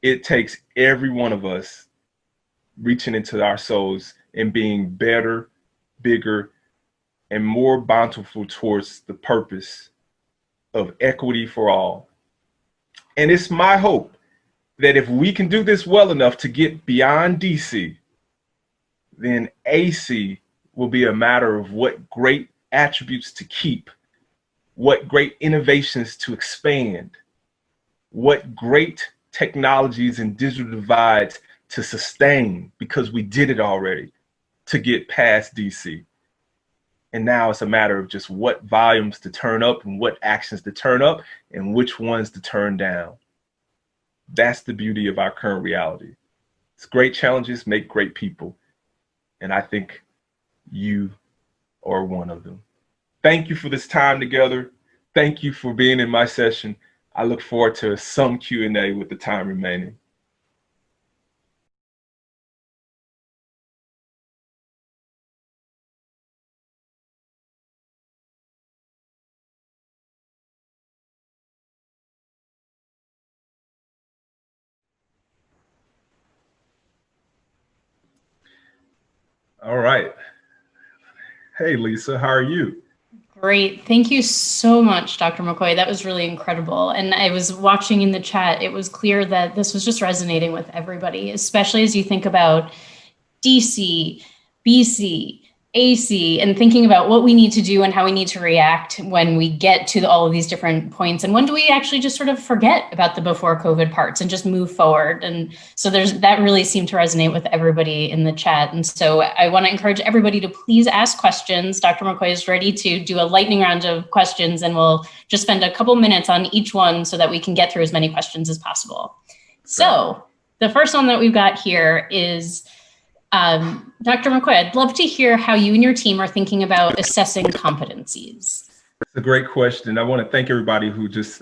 It takes every one of us reaching into our souls and being better, bigger, and more bountiful towards the purpose of equity for all. And it's my hope that if we can do this well enough to get beyond DC, then AC will be a matter of what great attributes to keep, what great innovations to expand, what great technologies and digital divides to sustain, because we did it already. to get past DC. And now it's a matter of just what volumes to turn up and what actions to turn up and which ones to turn down. That's the beauty of our current reality. It's great challenges make great people. And I think you are one of them. Thank you for this time together. Thank you for being in my session. I look forward to some Q&A with the time remaining. All right. Hey, Lisa, how are you? Great. Thank you so much, Dr. McCoy. That was really incredible. And I was watching in the chat, it was clear that this was just resonating with everybody, especially as you think about DC, BC, AC, and thinking about what we need to do and how we need to react when we get to all of these different points. And when do we actually just sort of forget about the before COVID parts and just move forward? And so that really seemed to resonate with everybody in the chat. And so I want to encourage everybody to please ask questions. Dr. McCoy is ready to do a lightning round of questions, and we'll just spend a couple minutes on each one so that we can get through as many questions as possible. So the first one that we've got here is, Dr. McCoy, I'd love to hear how you and your team are thinking about assessing competencies. It's a great question. I want to thank everybody who just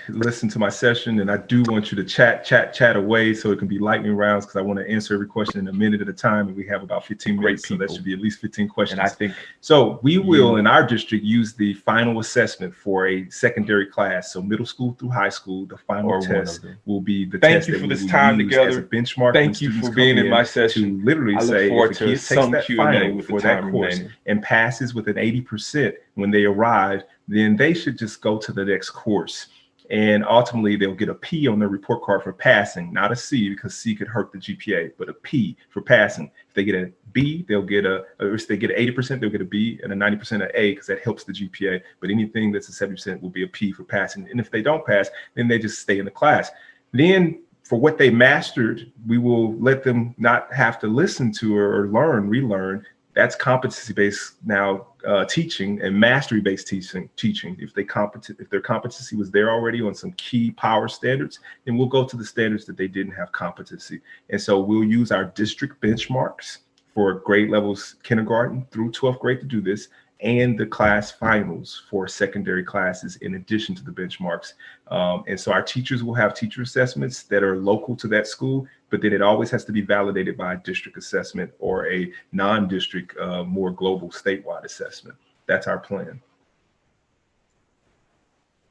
listened to my session, and I do want you to chat away so it can be lightning rounds, because I want to answer every question in a minute at a time, and we have about 15 minutes, so that should be at least 15 questions. And I think so. We will, in our district, use the final assessment for a secondary class, so middle school through high school. The final test will be the test. Thank you for this time together. As a benchmark. Thank you for being in my session. To literally say, if a kid takes that final for that course and passes with an 80% when they arrive, then they should just go to the next course. And ultimately, they'll get a P on their report card for passing, not a C, because C could hurt the GPA, but a P for passing. If they get a B, they'll get or if they get an 80%, they'll get a B, and a 90% an A, because that helps the GPA. But anything that's a 70% will be a P for passing. And if they don't pass, then they just stay in the class. Then for what they mastered, we will let them not have to listen to or relearn. That's competency-based now teaching, and mastery-based teaching. If their competency was there already on some key power standards, then we'll go to the standards that they didn't have competency. And so we'll use our district benchmarks for grade levels kindergarten through 12th grade to do this, and the class finals for secondary classes in addition to the benchmarks. And so our teachers will have teacher assessments that are local to that school, but then it always has to be validated by a district assessment or a non-district, more global statewide assessment. That's our plan.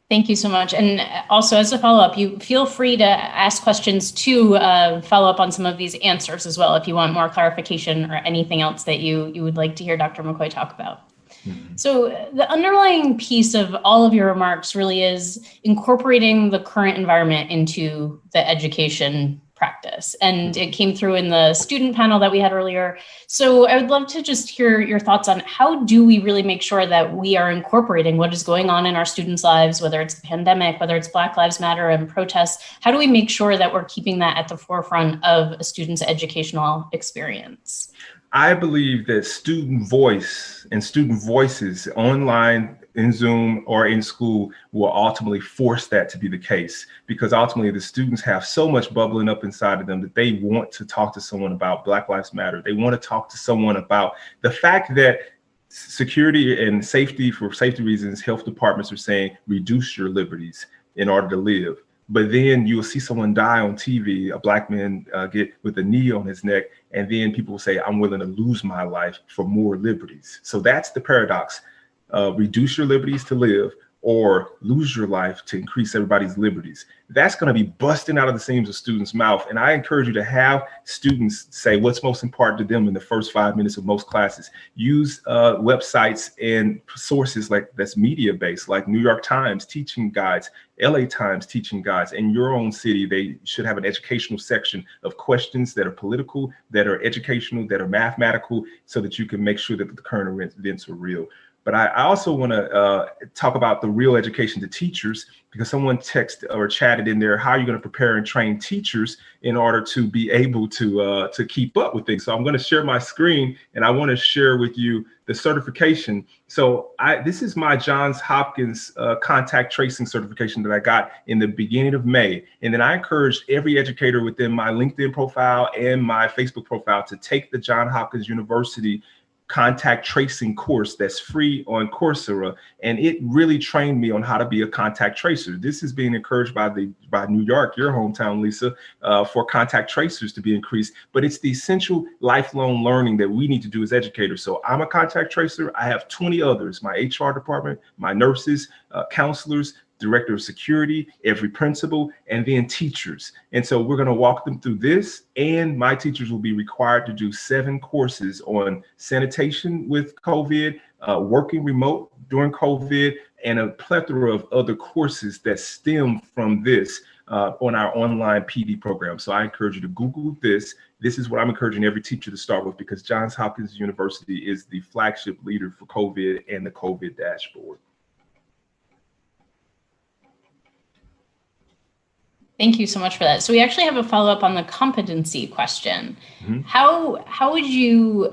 Thank you so much. And also, as a follow-up, you feel free to ask questions to follow up on some of these answers as well, if you want more clarification or anything else that you would like to hear Dr. McCoy talk about. So the underlying piece of all of your remarks really is incorporating the current environment into the education practice. And it came through in the student panel that we had earlier. So I would love to just hear your thoughts on how do we really make sure that we are incorporating what is going on in our students' lives, whether it's the pandemic, whether it's Black Lives Matter and protests. How do we make sure that we're keeping that at the forefront of a student's educational experience? I believe that student voice and student voices online, in Zoom, or in school will ultimately force that to be the case, because ultimately the students have so much bubbling up inside of them that they want to talk to someone about Black Lives Matter. They want to talk to someone about the fact that security and safety, for safety reasons, health departments are saying reduce your liberties in order to live. But then you'll see someone die on TV, a Black man get with a knee on his neck, and then people will say, I'm willing to lose my life for more liberties. So that's the paradox. Reduce your liberties to live, or lose your life to increase everybody's liberties. That's going to be busting out of the seams of students' mouth. And I encourage you to have students say what's most important to them in the first 5 minutes of most classes. Use websites and sources that's media-based, like New York Times teaching guides, LA Times teaching guides. In your own city, they should have an educational section of questions that are political, that are educational, that are mathematical, so that you can make sure that the current events are real. But I also want to talk about the real education to teachers, because someone texted or chatted in there, how are you going to prepare and train teachers in order to be able to keep up with things? So I'm going to share my screen, and I want to share with you the certification. So this is my Johns Hopkins contact tracing certification that I got in the beginning of May. And then I encouraged every educator within my LinkedIn profile and my Facebook profile to take the Johns Hopkins University contact tracing course that's free on Coursera, and it really trained me on how to be a contact tracer. This is being encouraged by New York, your hometown, Lisa, for contact tracers to be increased. But it's the essential lifelong learning that we need to do as educators. So I'm a contact tracer. I have 20 others: my HR department, my nurses, counselors, director of security, every principal, and then teachers. And so we're going to walk them through this, and my teachers will be required to do 7 courses on sanitation with COVID, working remote during COVID, and a plethora of other courses that stem from this on our online PD program. So I encourage you to Google this. This is what I'm encouraging every teacher to start with, because Johns Hopkins University is the flagship leader for COVID and the COVID dashboard. Thank you so much for that. So we actually have a follow-up on the competency question. Mm-hmm. How would you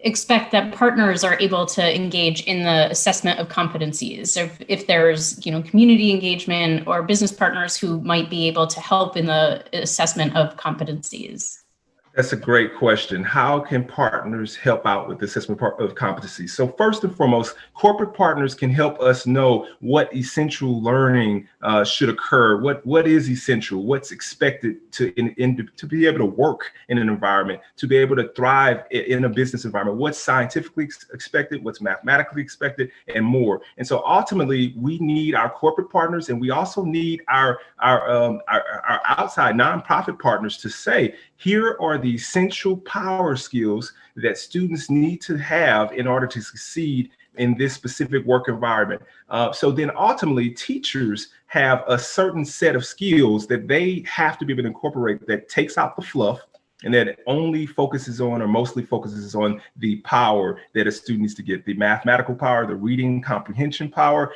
expect that partners are able to engage in the assessment of competencies? So if there's community engagement or business partners who might be able to help in the assessment of competencies? That's a great question. How can partners help out with the assessment of competency? So first and foremost, corporate partners can help us know what essential learning should occur. What is essential? What's expected to be able to work in an environment, to be able to thrive in a business environment? What's scientifically expected? What's mathematically expected? And more. And so ultimately, we need our corporate partners, and we also need our outside nonprofit partners to say, here are the essential power skills that students need to have in order to succeed in this specific work environment. So then ultimately, teachers have a certain set of skills that they have to be able to incorporate that takes out the fluff, and that only focuses on, or mostly focuses on, the power that a student needs to get: the mathematical power, the reading comprehension power,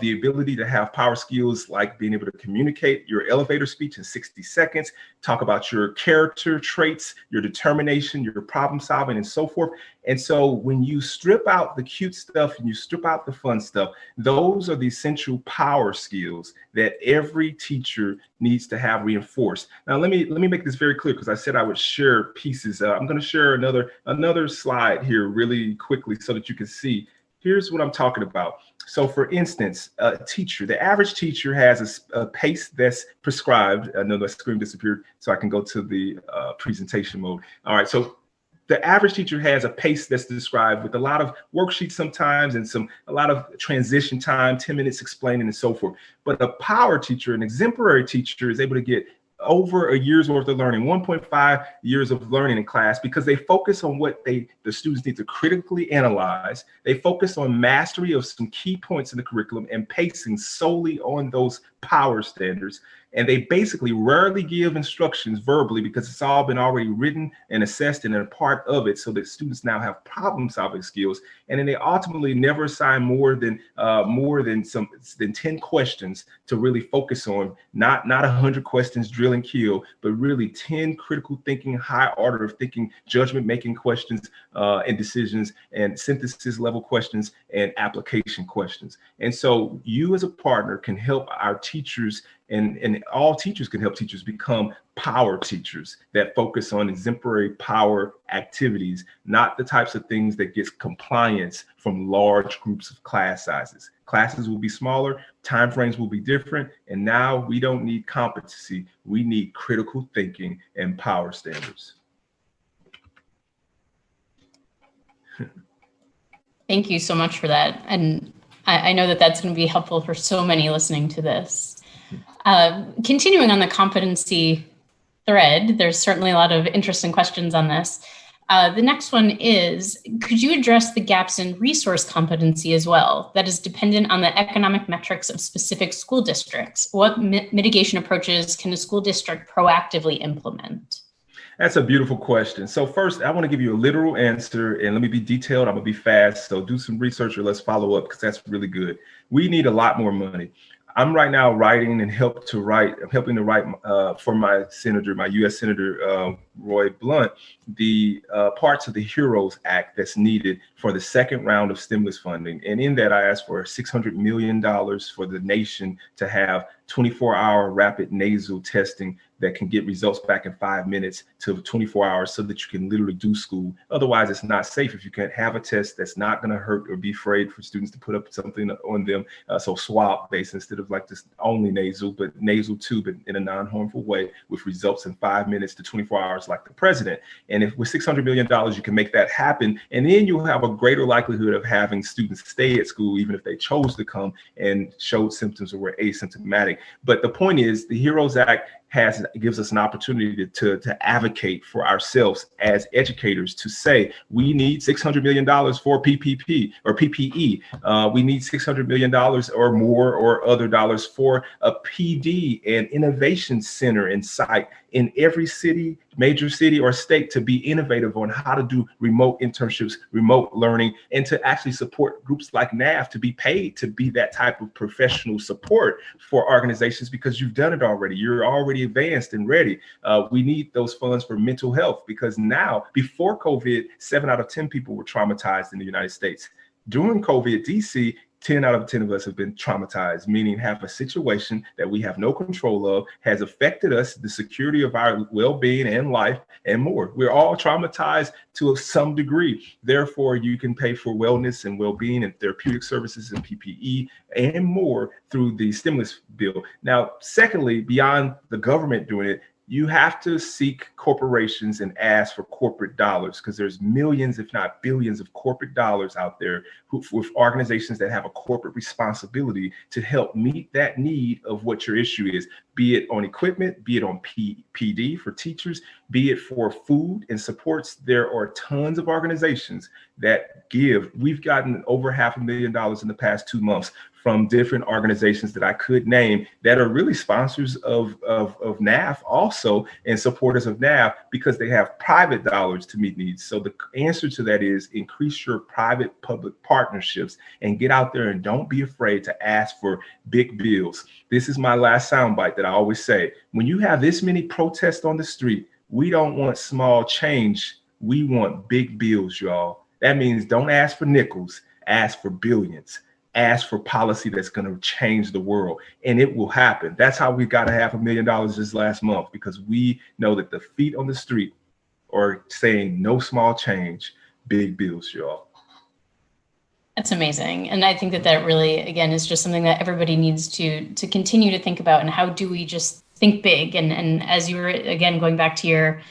the ability to have power skills like being able to communicate your elevator speech in 60 seconds, talk about your character traits, your determination, your problem solving, and so forth. And so when you strip out the cute stuff and you strip out the fun stuff, those are the essential power skills that every teacher needs to have reinforced. Now, let me make this very clear, because I said I would share pieces. I'm going to share another slide here really quickly so that you can see. Here's what I'm talking about. So for instance, a teacher, the average teacher has a pace that's prescribed. I know the screen disappeared, so I can go to the presentation mode. All right, so the average teacher has a pace that's described with a lot of worksheets sometimes, and a lot of transition time, 10 minutes explaining, and so forth. But a power teacher, an exemplary teacher, is able to get over a year's worth of learning, 1.5 years of learning in class, because they focus on what the students need to critically analyze. They focus on mastery of some key points in the curriculum and pacing solely on those power standards. And they basically rarely give instructions verbally, because it's all been already written and assessed and a part of it, so that students now have problem solving skills. And then they ultimately never assign more than 10 questions to really focus on, not 100 questions, drill and kill, but really 10 critical thinking, high order of thinking, judgment making questions, and decisions, and synthesis level questions, and application questions. And so you as a partner can help our teachers, and all teachers can help teachers become power teachers that focus on exemplary power activities, not the types of things that gets compliance from large groups of class sizes. Classes will be smaller, timeframes will be different, and now we don't need competency, we need critical thinking and power standards. Thank you so much for that. And I know that that's going to be helpful for so many listening to this. Continuing on the competency thread, there's certainly a lot of interesting questions on this. The next one is, could you address the gaps in resource competency as well that is dependent on the economic metrics of specific school districts? What mitigation approaches can a school district proactively implement? That's a beautiful question. So first, I want to give you a literal answer, and let me be detailed. I'm gonna be fast. So do some research or let's follow up because that's really good. We need a lot more money. I'm right now writing and helping to write for my senator, my U.S. Senator Roy Blunt, the parts of the HEROES Act that's needed for the second round of stimulus funding. And in that, I asked for $600 million for the nation to have 24-hour rapid nasal testing that can get results back in 5 minutes to 24 hours so that you can literally do school. Otherwise, it's not safe if you can't have a test that's not going to hurt or be afraid for students to put up something on them. So swab based instead of like this only nasal, but nasal too, but in a non-harmful way with results in 5 minutes to 24 hours like the president. And if with $600 million, you can make that happen, and then you'll have a greater likelihood of having students stay at school, even if they chose to come and showed symptoms or were asymptomatic. But the point is, the HEROES Act gives us an opportunity to advocate for ourselves as educators to say we need $600 million for PPP or PPE. We need $600 million or more or other dollars for a PD and innovation center in site in every city, major city or state to be innovative on how to do remote internships, remote learning, and to actually support groups like NAF to be paid to be that type of professional support for organizations because you've done it already. You're already advanced and ready. We need those funds for mental health because now, before COVID, 7 out of 10 people were traumatized in the United States. During COVID, DC, 10 out of 10 of us have been traumatized, meaning have a situation that we have no control of, has affected us, the security of our well-being and life and more. We're all traumatized to some degree. Therefore, you can pay for wellness and well-being and therapeutic services and PPE and more through the stimulus bill. Now, secondly, beyond the government doing it, you have to seek corporations and ask for corporate dollars because there's millions, if not billions, of corporate dollars out there with organizations that have a corporate responsibility to help meet that need of what your issue is, be it on equipment, be it on PD for teachers, be it for food and supports. There are tons of organizations that give. We've gotten over $500,000 in the past 2 months from different organizations that I could name that are really sponsors of NAF also and supporters of NAF because they have private dollars to meet needs. So the answer to that is increase your private public partnerships and get out there and don't be afraid to ask for big bills. This is my last soundbite that I always say. When you have this many protests on the street, we don't want small change. We want big bills, y'all. That means don't ask for nickels, ask for billions. Ask for policy that's going to change the world, and it will happen. That's how we got $500,000 this last month, because we know that the feet on the street are saying no small change, big bills, y'all. That's amazing. And I think that really, again, is just something that everybody needs to continue to think about. And how do we just think big? And as you were, again, going back to your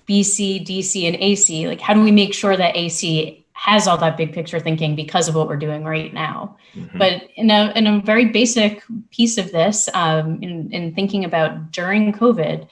BC, DC, and AC, like how do we make sure that AC has all that big picture thinking because of what we're doing right now? Mm-hmm. But in a very basic piece of this, in thinking about during COVID,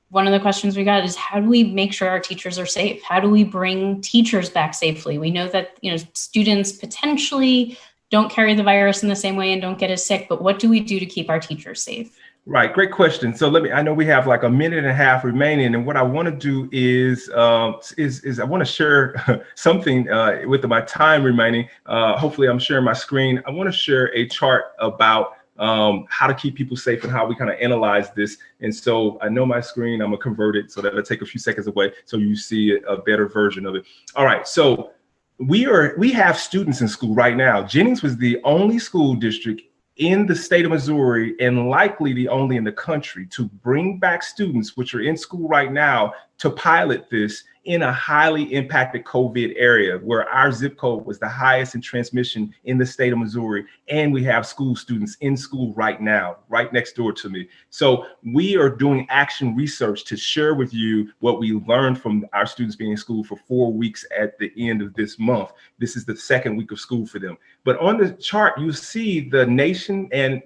one of the questions we got is how do we make sure our teachers are safe? How do we bring teachers back safely? We know that students potentially don't carry the virus in the same way and don't get as sick, but what do we do to keep our teachers safe? Right. Great question. So I know we have like a minute and a half remaining. And what I want to do is I want to share something with my time remaining. Hopefully I'm sharing my screen. I want to share a chart about how to keep people safe and how we kind of analyze this. And so I know my screen, I'm going to convert it so that'll take a few seconds away so you see a better version of it. All right. So we have students in school right now. Jennings was the only school district in the state of Missouri, and likely the only in the country, to bring back students which are in school right now to pilot this in a highly impacted COVID area where our zip code was the highest in transmission in the state of Missouri. And we have school students in school right now, right next door to me. So we are doing action research to share with you what we learned from our students being in school for 4 weeks at the end of this month. This is the second week of school for them. But on the chart, you see the nation and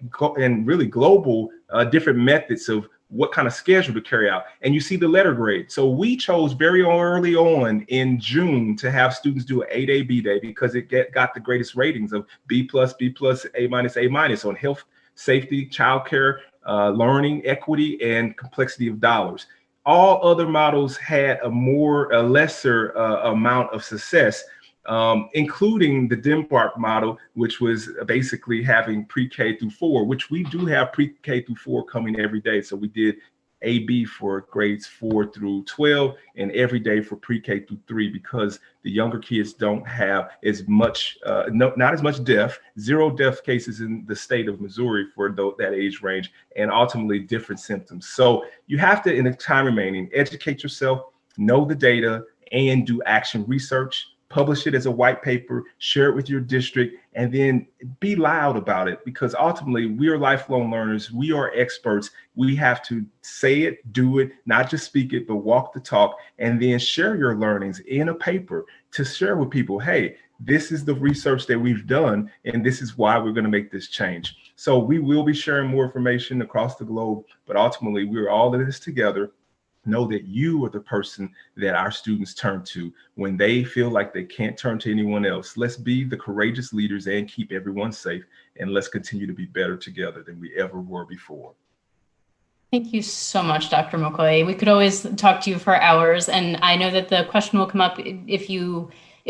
really global different methods of what kind of schedule to carry out. And you see the letter grade. So we chose very early on in June to have students do an 8A, B-Day because it got the greatest ratings of B+, A-, A- on health, safety, childcare, learning, equity, and complexity of dollars. all other models had a lesser amount of success, including the Denmark model, which was basically having pre-K through 4, which we do have pre-K through 4 coming every day. So we did AB for grades 4 through 12 and every day for pre-K through 3, because the younger kids don't have as much, not as much death, 0 death cases in the state of Missouri for that age range, and ultimately different symptoms. So you have to, in the time remaining, educate yourself, know the data, and do action research. Publish it as a white paper, share it with your district, and then be loud about it, because ultimately we are lifelong learners. We are experts. We have to say it, do it, not just speak it, but walk the talk, and then share your learnings in a paper to share with people. Hey, this is the research that we've done, and this is why we're going to make this change. So we will be sharing more information across the globe, but ultimately we're all in this together. Know that you are the person that our students turn to when they feel like they can't turn to anyone else. Let's be the courageous leaders and keep everyone safe, and let's continue to be better together than we ever were before. Thank you so much, Dr. McCoy. We could always talk to you for hours, and I know that the question will come up if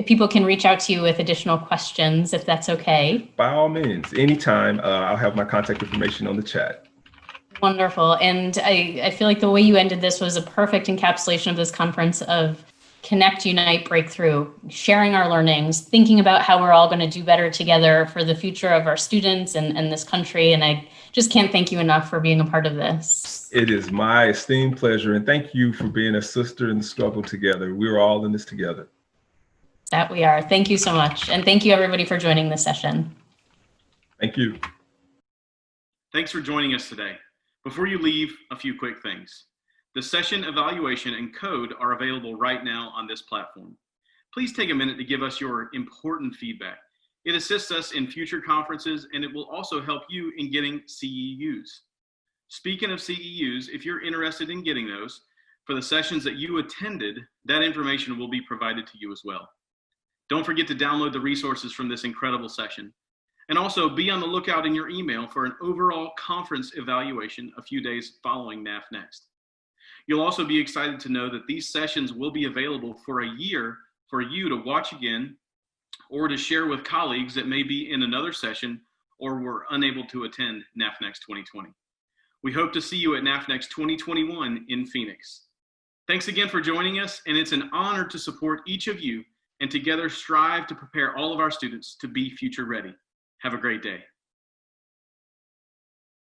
people can reach out to you with additional questions, if that's okay. By all means, anytime. I'll have my contact information on the chat. Wonderful. And I feel like the way you ended this was a perfect encapsulation of this conference of connect, unite, breakthrough, sharing our learnings, thinking about how we're all going to do better together for the future of our students and this country. And I just can't thank you enough for being a part of this. It is my esteemed pleasure. And thank you for being a sister in the struggle together. We're all in this together. That we are. Thank you so much. And thank you everybody for joining this session. Thank you. Thanks for joining us today. Before you leave, a few quick things. The session evaluation and code are available right now on this platform. Please take a minute to give us your important feedback. It assists us in future conferences, and it will also help you in getting CEUs. Speaking of CEUs, if you're interested in getting those, for the sessions that you attended, that information will be provided to you as well. Don't forget to download the resources from this incredible session. And also be on the lookout in your email for an overall conference evaluation a few days following NAF Next. You'll also be excited to know that these sessions will be available for a year for you to watch again or to share with colleagues that may be in another session or were unable to attend NAF Next 2020. We hope to see you at NAF Next 2021 in Phoenix. Thanks again for joining us, and it's an honor to support each of you and together strive to prepare all of our students to be future ready. Have a great day.